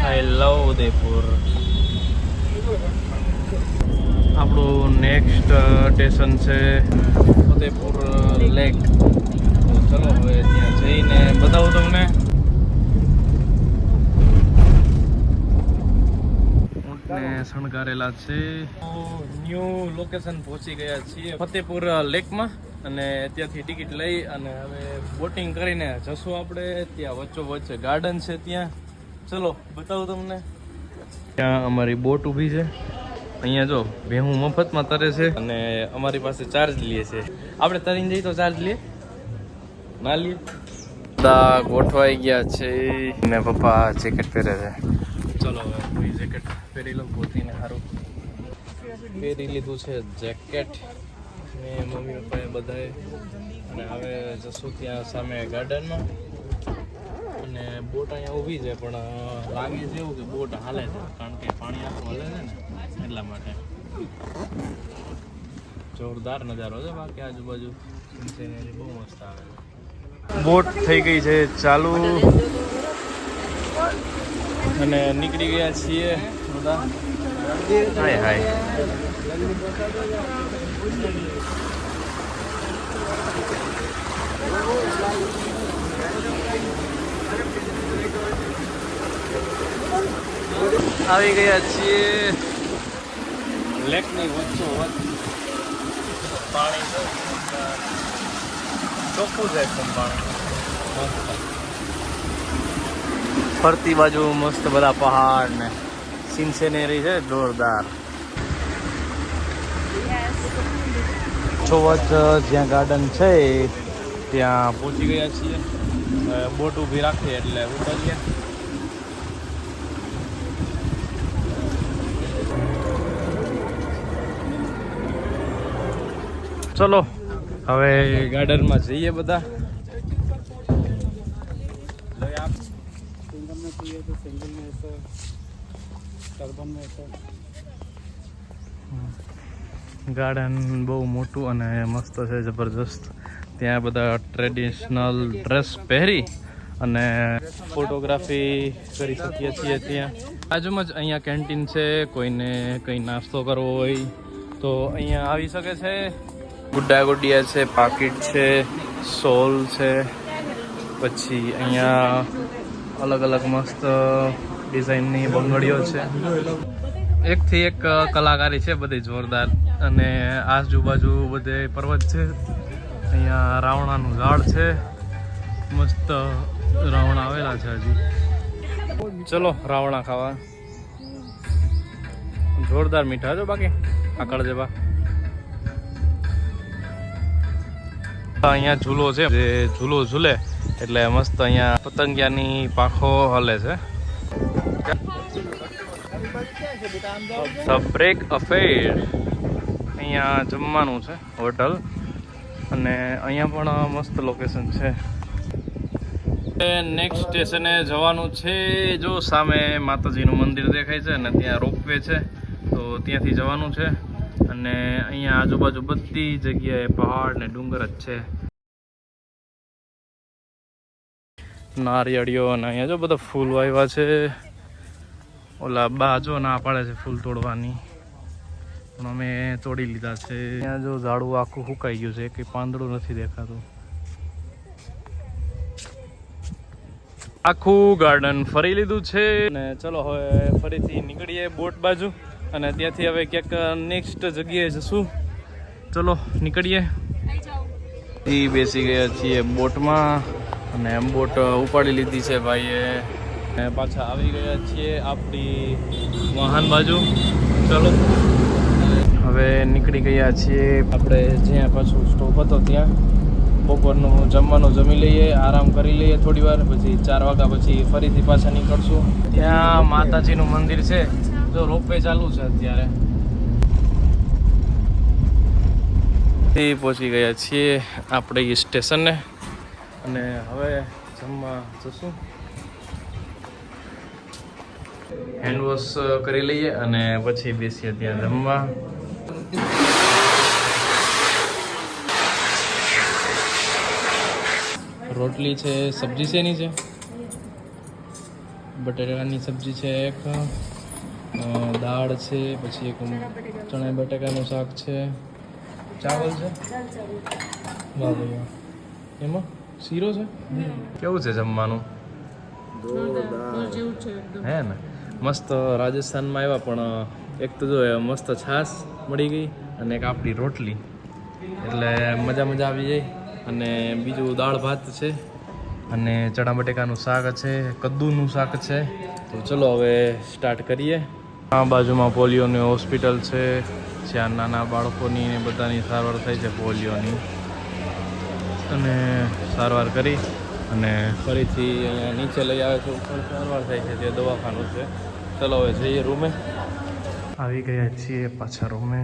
આઈ લવ ઉદયપુર. આપણું next station છે Udaipur lake. તો ચલો હવે ત્યાં જઈને બતાવું તમને. ઊંટને શણગારેલા છે. ન્યૂ લોકેશન પહોંચી ગયા છીએ ફતેપુર લેકમાં, અને ત્યાંથી ટિકિટ લઈ અને હવે બોટિંગ કરીને જશું આપણે. ત્યાં વચ્ચે ગાર્ડન છે, ત્યાં ચલો બતાવું તમને. ત્યાં અમારી બોટ ઊભી છે. અહીંયા જો ભેહું મફતમાં તરે છે અને અમારી પાસે ચાર્જ લે છે. આપણે તરીને જઈએ તો ચાર્જ લે ના લે. બધા ગોઠવાઈ ગયા છે ને પપ્પા જેકેટ પહેરે છે. ચલો હવે હું જેકેટ પહેરી લઉં. ગોતીને સારું પહેરી લીધું છે જેકેટ ને મમ્મી પપ્પાએ બધાએ. અને હવે જશું ત્યાં સામે ગાર્ડનમાં. અને બોટ અહીંયા ઊભી છે પણ લાગે છે એવું કે બોટ હાલે છે, કારણ કે પાણી આખું હલે છે ને એટલા માટે. જોરદાર નજારો છે. બાકી આજુબાજુ બહુ મસ્ત આવે છે. બોટ થઈ ગઈ છે ચાલુ અને નીકળી ગયા છીએ બધા. હાય હાય. આવી ગયા છીએ લેકની વચ્ચોવચ્ચ. પાણી છે ચોખ્ખું છે એકદમ પાણી. ફરતી બાજુ મસ્ત બધા પહાડ ને સિનસેનેરી છે જોરદાર. વચ્ચોવચ્ચ જ્યાં ગાર્ડન છે ત્યાં પહોંચી ગયા છીએ. બોટ ઊભી રાખીએ એટલે ઉતરીએ. ચલો હવે ગાર્ડનમાં જઈએ બધા. ગાર્ડન બહુ મોટું અને મસ્ત છે, જબરજસ્ત. ત્યાં બધા ટ્રેડિશનલ ડ્રેસ પહેરી અને ફોટોગ્રાફી કરી શકીએ છીએ. ત્યાં બાજુમાં જ અહીંયા કેન્ટીન છે. કોઈને કંઈ નાસ્તો કરવો હોય તો અહીંયા આવી શકે છે. ગુड्डा गुडिया છે, પાકીટ છે, સોલ છે. પછી અહીંયા અલગ અલગ મસ્ત ડિઝાઇનની બંગડીઓ છે. એકથી એક કલાકારી છે બધી જોરદાર. અને આજુબાજુ બધે પર્વત છે. અહીંયા રાવણાનું ઝાડ છે. મસ્ત રાવણા આવેલા છે હજી. ચલો રાવણા ખાવા. જોરદાર મીઠા છો બાકી આકડ જેવા. અહીંયા ઝૂલો છે, જે ઝૂલો ઝૂલે એટલે મસ્ત અહીંયા પતંગિયાની પાંખો હલે છે. બ્રેક અફેર અહીંયા જમવાનું છે હોટલ. અને અહીંયા પણ મસ્ત લોકેશન છે. નેક્સ્ટ સ્ટેશને જવાનું છે. જો સામે માતાજીનું મંદિર દેખાય છે અને ત્યાં રોપવે છે, તો ત્યાંથી જવાનું છે. અને અહીંયા આજુબાજુ બધી જગ્યાએ પહાડ ને ડુંગર જ છે. નારિયેળીઓ અને અહીંયા જો બધા ફૂલ વાવ્યા છે. ઓલા બાજો ના પાડે છે ફૂલ તોડવાની, પણ અમે તોડી લીધા છે. અહીંયા જો ઝાડું આખું સુકાઈ ગયું છે, કંઈ પાંદડું નથી દેખાતું. આખું ગાર્ડન ફરી લીધું છે. અને ચલો હવે ફરીથી નીકળીએ બોટ બાજુ, અને ત્યાંથી હવે ક્યાંક નેક્સ્ટ જગ્યાએ જશું. ચલો નીકળીએ. બેસી ગયા છીએ બોટમાં અને બોટ ઉપાડી લીધી છે ભાઈએ. પાછા આવી ગયા છીએ આપણી વાહન બાજુ. ચલો હવે નીકળી ગયા છીએ આપણે જ્યાં પાછું સ્ટોપ હતો ત્યાં. બપોરનું જમવાનું જમી લઈએ, આરામ કરી લઈએ થોડી વાર, પછી 4 વાગ્યા પછી ફરીથી પાછા નીકળશું. ત્યાં માતાજીનું મંદિર છે. જો રોપવે ચાલુ છે અત્યારે. પહોંચી ગયા છીએ આપણે સ્ટેશને અને હવે જમવા જશું. હેન્ડવોશ કરી લઈએ અને પછી બેસીએ ત્યાં જમવા. રોટલી છે, સબ્જી છે એની છે, બટેટાની સબ્જી છે એક, દાળ છે, પછી એક ચણા બટાકાનું શાક છે, ચાવલ છે, વાહ ભાઈ વાહ. એમાં શીરો છે. કેવું છે જમવાનું? હે ને મસ્ત. રાજસ્થાનમાં આવ્યા પણ એક તો જો મસ્ત છાશ મળી ગઈ અને એક આપણી રોટલી, એટલે મજા આવી જાય. અને બીજું દાળ ભાત છે અને ચણા બટેકાનું શાક છે, કદ્દુનું શાક છે. તો ચલો હવે સ્ટાર્ટ કરીએ. આ બાજુમાં પોલિયોની હોસ્પિટલ છે, જ્યાં નાના બાળકોની ને બધાની સારવાર થાય છે પોલિયોની, અને સારવાર કરી અને ફરીથી અહીંયા નીચે લઈ આવે છે, ઉપર સારવાર થાય છે, જે દવાખાનું છે. ચલો હવે જઈએ રૂમે. આવી ગયા છીએ પાછા રૂમે.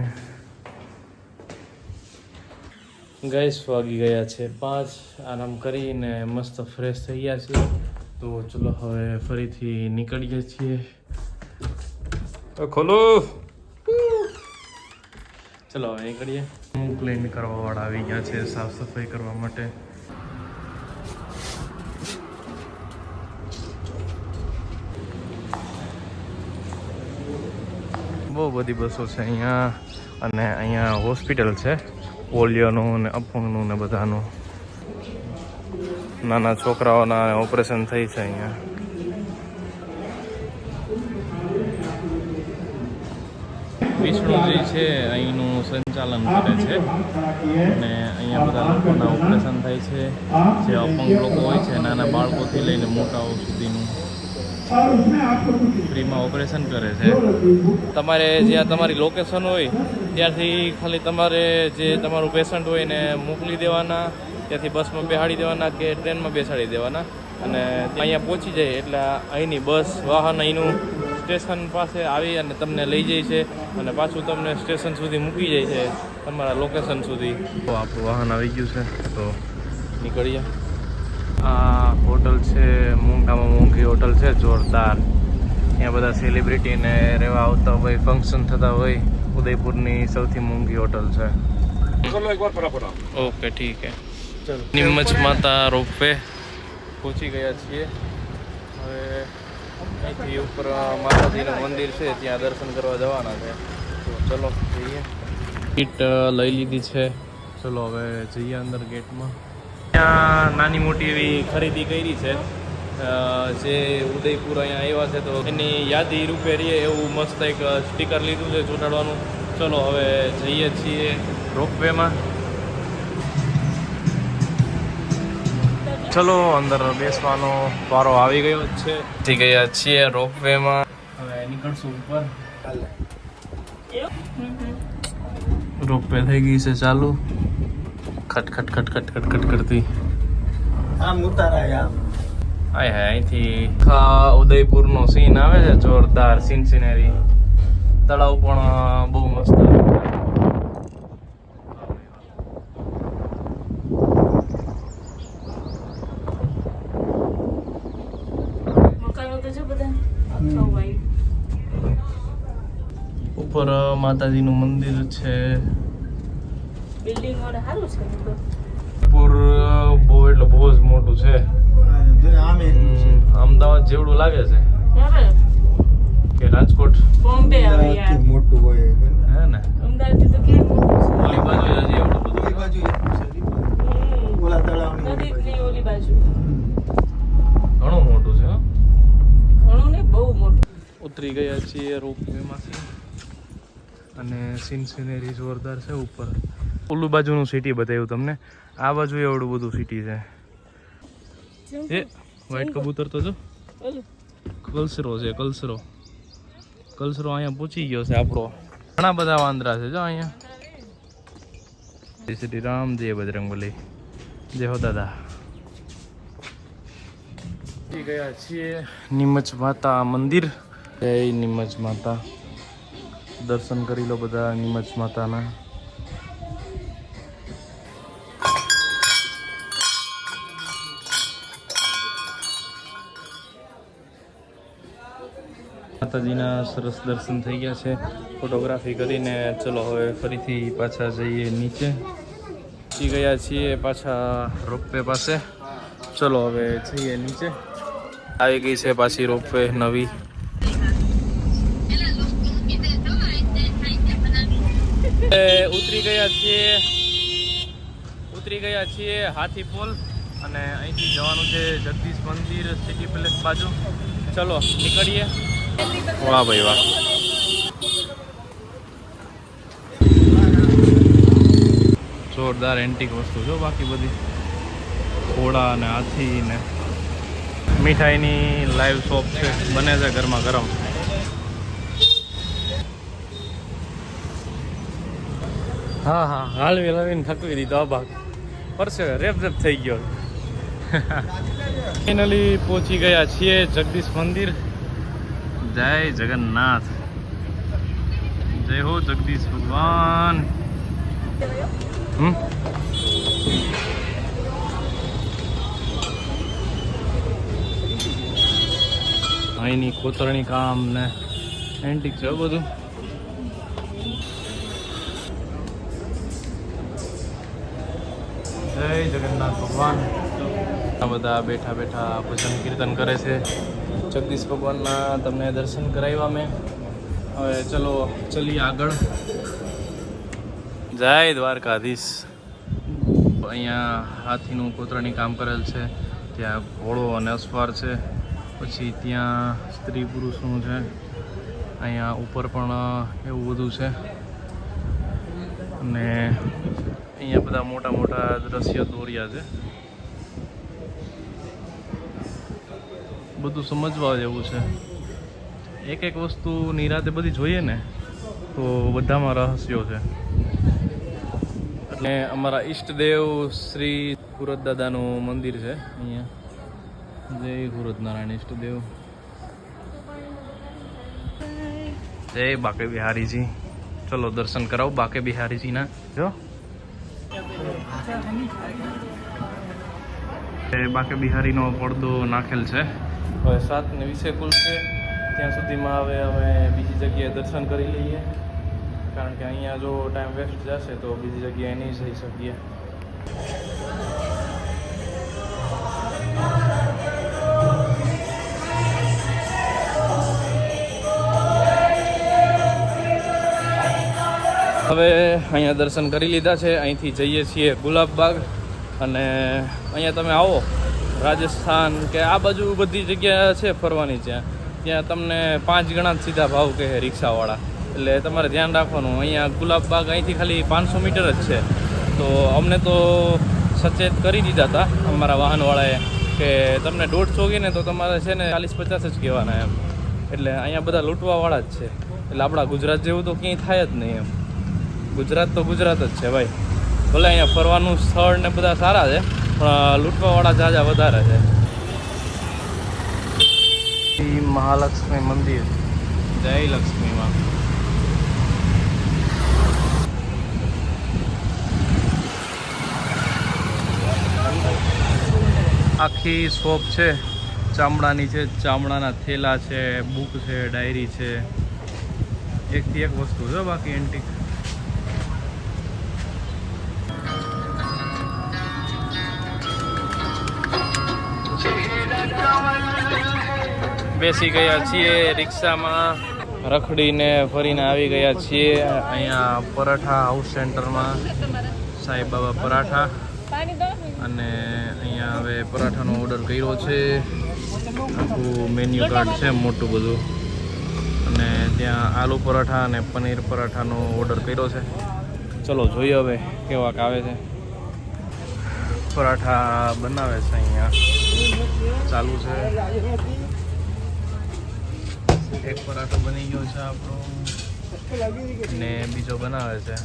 ગેસ વાગી ગયા છે 5. આરામ કરીને મસ્ત ફ્રેશ થઈ ગયા છીએ. તો ચલો હવે ફરીથી નીકળીએ છીએ. ખોલો. ચલો હવે નીકળીએ. ક્લીન કરવા વાળા આવી ગયા છે, સાફ સફાઈ કરવા માટે. બહુ બધી બસો છે અહીંયા, અને અહીંયા હોસ્પિટલ છે પોલિયોનું ને અપંગનું ને બધાનું. નાના છોકરાઓના ઓપરેશન થઈ છે અહીંયા. વિષ્ણુજી છે અહીંનું સંચાલન કરે છે, અને અહીંયા બધા લોકોના ઓપરેશન થાય છે. જે અપંગ લોકો હોય છે, નાના બાળકોથી લઈને મોટાઓ સુધીનું ફ્રીમાં ઓપરેશન કરે છે. તમારે જ્યાં તમારી લોકેશન હોય ત્યાંથી ખાલી તમારે જે તમારું પેશન્ટ હોય એને મોકલી દેવાના, ત્યાંથી બસમાં બેસાડી દેવાના કે ટ્રેનમાં બેસાડી દેવાના, અને અહીંયા પહોંચી જાય એટલે અહીંની બસ વાહન અહીંનું સ્ટેશન પાસે આવી અને તમને લઈ જાય છે, અને પાછું તમને સ્ટેશન સુધી મૂકી જાય છે, તમારા લોકેશન સુધી. તો આપણું વાહન આવી ગયું છે, તો નીકળીએ. આ હોટલ છે, મોંઘામાં મોંઘી હોટલ છે, જોરદાર. ત્યાં બધા સેલિબ્રિટીને રહેવા આવતા હોય, ફંક્શન થતા હોય. ઉદયપુરની સૌથી મોંઘી હોટલ છે. ઓકે ઠીક હે. ચલો નિમચ માતા રોપવે પહોંચી ગયા છીએ. હવે અહીંથી ઉપર માતાજીનું મંદિર છે, ત્યાં દર્શન કરવા જવાના છે. તો ચલો જઈએ. ટિકિટ લઈ લીધી છે. ચલો હવે જઈએ અંદર ગેટમાં. ત્યાં નાની મોટી એવી ખરીદી કરી છે. જે ઉદયપુર અહીંયા આવ્યા છે તો એની યાદી રૂપે રહીએ એવું મસ્ત એક સ્ટીકર લીધું છે ચોંટાડવાનું. ચલો હવે જઈએ છીએ રોપવેમાં. ચલો અંદર બેસવાનો વારો આવી ગયો છે. જઈ ગયા છીએ રોપવેમાં. હવે નીકળશું ઉપર. રોપવે થઈ ગઈ છે ચાલુ. ખટ ખટ ખટ ખટ ખટ ખટ કરતી. આમ ઉતારાય આમ. હાય હાય, અહીંથી ઉદયપુરનો સીન આવે છે, જોરદાર સીન સિનેરી. તળાવ પણ બહુ મસ્ત આવે. ઉપર માતાજીનું મંદિર છે. બિલ્ડિંગ વાળા સારું છે. ઉદયપુર બહુ એટલે બહુ જ મોટું છે. અમદાવાદ જેવડું લાગે છે કે રાજકોટ, બોમ્બે આવે યાર મોટું હોય હે ને. અમદાવાદ તો કેવું મોટું છે. ઓલી બાજુ હજી એવડું બધું. ઓલી બાજુ ઓલા તળાવની નદીની ઓલી બાજુ ઘણું મોટું છે. ઘણું ને બહુ મોટું. ઉતરી ગયા છીએ રોપવેમાંથી, અને સીન સિનેરી જોરદાર છે. ઉપર ઓલું બાજુનું સિટી બતાવ્યું તમને, આ બાજુ એવડું બધું સિટી છે. એ વ્હાઈટ કબૂતર તો જો કલસરો છે, કલસરો અહીંયા પહોંચી ગયો છે આપણો. ઘણા બધા વાંદરા છે જો અહીંયા. જય શ્રી રામ, જય બજરંગબલી, જય હો દાદા. ગયા છીએ નિમચ માતા મંદિર. જય નિમચ માતા. દર્શન કરી લો બધા નિમચ માતાના. માતાજીના સરસ દર્શન થઈ ગયા છે. ફોટોગ્રાફી કરીને ચલો હવે ફરીથી પાછા જઈએ નીચે. પહોંચી ગયા છીએ પાછા રોપવે પાસે. ચલો હવે જઈએ નીચે. આવી ગઈ છે પાછી રોપવે નવી. ઉતરી ગયા છીએ હાથી પોલ અને અહીંથી જવાનું છે જગદીશ મંદિર સિટી પેલેસ બાજુ. ચલો નીકળીએ. વાહ ભાઈ વાહ. જોરદાર એન્ટિક વસ્તુ જો બાકી બધી ઘોડા અને હાથી ને મીઠાઈની લાઈવ શોપ છે, બને છે ગરમા ગરમ. હા હા હાલવી હલાવીને થકવી દીધો આ ભાગ પરસે રેપ થઈ ગયો. ફાઇનલી પહોંચી ગયા છીએ જગદીશ મંદિર. જય જગન્નાથ, જય હો જગદીશ ભગવાન. અહીંની કોતરણી કામ ને એન્ટિક છે બધું. જય જગન્નાથ ભગવાન. આ બધા બેઠા બેઠા ભજન કીર્તન કરે છે. જગદીશ ભગવાનના તમને દર્શન કરાવ્યા મેં. હવે ચલો ચલીએ આગળ. જય દ્વારકાધીશ. અહીંયા હાથીનું કોતરણી કામ કરેલ છે. ત્યાં ઘોડો અને અશ્વાર છે. પછી ત્યાં સ્ત્રી પુરુષનું છે. અહીંયા ઉપર પણ એવું બધું છે. અને અહીંયા બધા મોટા મોટા દ્રશ્ય દોર્યા છે. બધું સમજવા જેવું છે. એક એક વસ્તુ નિરાતે બધી જોઈએ ને તો બધામાં રહસ્યો છે. એટલે અમારા ઈષ્ટદેવ શ્રી હુરત દાદાનું મંદિર છે અહીંયા. જય હુરત નારાયણ ઈષ્ટદેવ. જય બાકે બિહારીજી. ચલો દર્શન કરાવો બાકે બિહારીજીના. જો બાકે બિહારીનો પડદો નાખેલ છે. હવે 7:20 ખુલશે. ત્યાં સુધીમાં હવે અમે બીજી જગ્યાએ દર્શન કરી લઈએ, કારણ કે અહીંયા જો ટાઈમ વેસ્ટ જશે તો બીજી જગ્યાએ નહીં જઈ શકીએ. હવે અહીંયા દર્શન કરી લીધા છે. અહીંથી જઈએ છીએ ગુલાબબાગ. અને અહીંયા તમે આવો રાજસ્થાન કે આ બાજુ બધી જગ્યા છે ફરવાની. ત્યાં તમને 5 ગણા સીધા ભાવ કહે રિક્ષાવાળા. એટલે તમારે ધ્યાન રાખવાનું. અહીંયા ગુલાબબાગ અહીંથી ખાલી 500 મીટર જ છે. તો અમને તો સચેત કરી દીધા હતા અમારા વાહનવાળાએ કે તમને 150 ગઈ ને તો તમારે છે ને 40-50 જ કહેવાના એમ. એટલે અહીંયા બધા લૂંટવાવાળા જ છે. એટલે આપણા ગુજરાત જેવું તો ક્યાંય થાય જ નહીં એમ. ગુજરાત તો ગુજરાત જ છે ભાઈ. ભલે અહીંયા ફરવાનું સ્થળ ને બધા સારા છે, પણ લૂંટવાવાળા જાજા વધારે છે. મહાલક્ષ્મી મંદિર. જય લક્ષ્મીમાં. આખી શોપ છે ચામડાની છે. ચામડાના થેલા છે, બુક છે, ડાયરી છે. એકથી એક વસ્તુ છે બાકી એન્ટિક. બેસી ગયા છીએ રિક્ષામાં, રખડીને ફરીને આવી ગયા છીએ અહીંયા પરાઠા હાઉસ સેન્ટરમાં. સાંઈ બાબા પરાઠા. અને અહીંયા હવે પરાઠાનો ઓર્ડર કર્યો છે. આખું મેન્યુ કાર્ડ છે મોટું બધું. અને ત્યાં આલુ પરાઠા અને પનીર પરાઠાનો ઓર્ડર કર્યો છે. ચલો જોઈએ હવે કેવાક આવે છે. પરાઠા બનાવે છે અહીંયા, ચાલુ છે. એક પરાઠો બની ગયો છે આપણો ને બીજો બનાવે છે.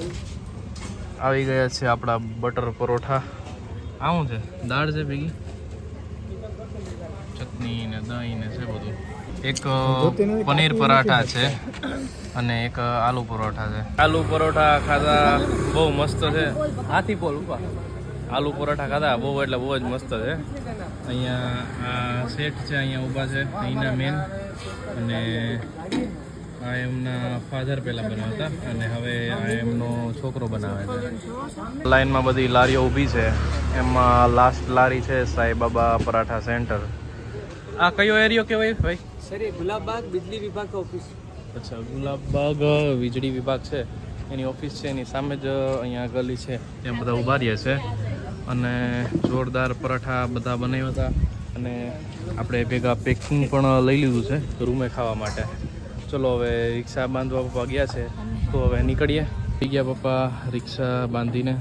આવી ગયા છે આપણા બટર પરોઠા. આવું છે દાળ છે ભેગી, ચટણી ને દહીં ને છે બધું. એક પનીર પરાઠા છે અને એક આલુ પરોઠા છે. આલુ પરોઠા ખાધા બહુ મસ્ત છે. હાથી પોલ ઉપર આલુ પરોઠા ખાધા બહુ એટલે બહુ જ મસ્ત છે. અહીંયા આ શેઠ છે અહીંયા ઊભા છે અહીંના મેન. અને આ એમના ફાધર પહેલાં બનાવતા અને હવે આ એમનો છોકરો બનાવે છે. લાઈનમાં બધી લારીઓ ઊભી છે એમાં લાસ્ટ લારી છે સાંઈબાબા પરાઠા સેન્ટર. આ કયો એરિયો કહેવાય ભાઈ? સર ये गुलाबबाग बिजली विभाग का ऑफिस. અચ્છા, ગુલાબબાગ વીજળી વિભાગ છે એની ઓફિસ છે, એની સામે જ અહીંયા ગલી છે, ત્યાં બધા ઊભા રહ્યા છે અને જોરદાર પરાઠા બધા બનાવ્યા હતા અને આપણે ભેગા પેકિંગ પણ લઈ લીધું છે રૂમે ખાવા માટે. ચલો હવે રિક્ષા બાંધવા પપ્પા ગયા છે તો હવે નીકળીએ. થઈ ગયા પપ્પા રિક્ષા બાંધીને.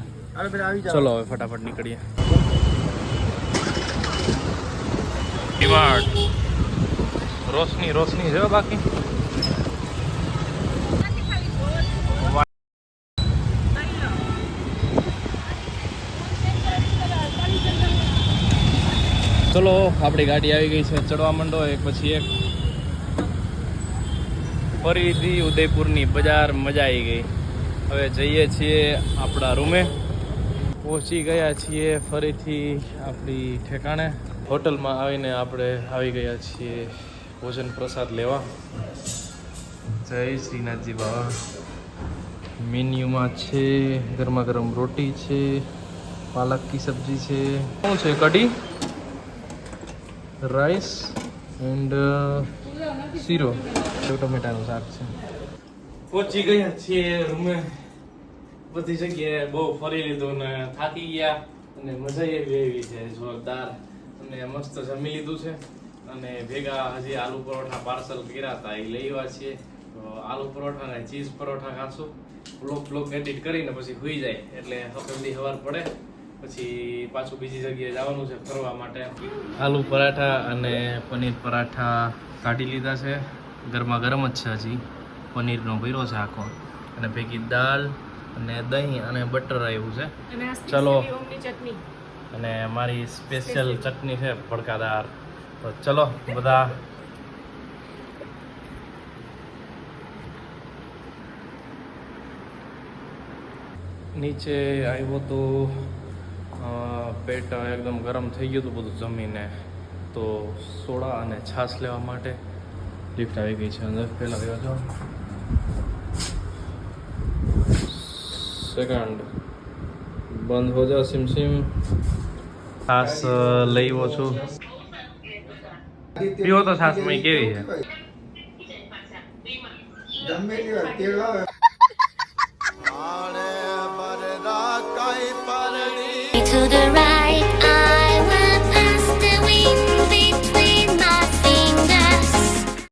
ચલો હવે ફટાફટ નીકળીએ. ડીમાર્ટ રોશની રોશની છે બાકી. ચલો આપણી ગાડી આવી ગઈ છે, ચડવા માંડો એક પછી એક. ફરીથી ઉદયપુરની બજાર મજા આવી ગઈ. હવે જઈએ છીએ આપણા રૂમે. પહોંચી ગયા છીએ ફરીથી આપણી ઠેકાણે. હોટલમાં આવીને આપણે આવી ગયા છીએ ભોજન પ્રસાદ લેવા. જય શ્રીનાથજી બાબા. મેન્યુમાં છે ગરમા ગરમ રોટી છે, પાલક કી સબ્જી છે, શું છે કઢી, રાઈસ એન્ડ શીરો, ટમેટાનું શાક છે. પહોંચી ગયા છીએ રૂમે. બધી જગ્યાએ બહુ ફરી લીધું ને થાકી ગયા અને મજા એવી છે જોરદાર. અને મસ્ત જમી લીધું છે અને ભેગા હજી આલુ પરોઠા પાર્સલ કર્યા હતા, એ લઈ આવ્યા છીએ. તો આલુ પરોઠા ને ચીઝ પરોઠા ખાશું. બ્લોગ એડિટ કરીને પછી સુઈ જાય એટલે જલ્દી સવાર પડે પછી પાછું બીજી જગ્યાએ જવાનું છે ફરવા માટે. આલુ પરાઠા અને પનીર પરાઠા કાઢી લીધા છે, ગરમા ગરમ જ છે હજી. પનીરનો ભર્યો છે આખો અને ભેગી દાળ અને દહીં અને બટર આવ્યું છે. ચલો, ચટણી અને મારી સ્પેશિયલ ચટણી છે ભડકાદાર. તો ચલો બધા નીચે આવ્યો તો પેટ એકદમ ગરમ થઈ ગયું હતું બધું જમીને. તો સોડા અને છાશ લેવા માટે લિફ્ટ આવી ગઈ છે અંદર. પહેલાં આવ્યો છો સેકન્ડ બંધ હો જાઓ સિમ સિમ. છાશ લઈ આવ્યો છું. પીવો તો છાશ માં કેવી છે? જમેલી હોય તેલ આવે. To the right.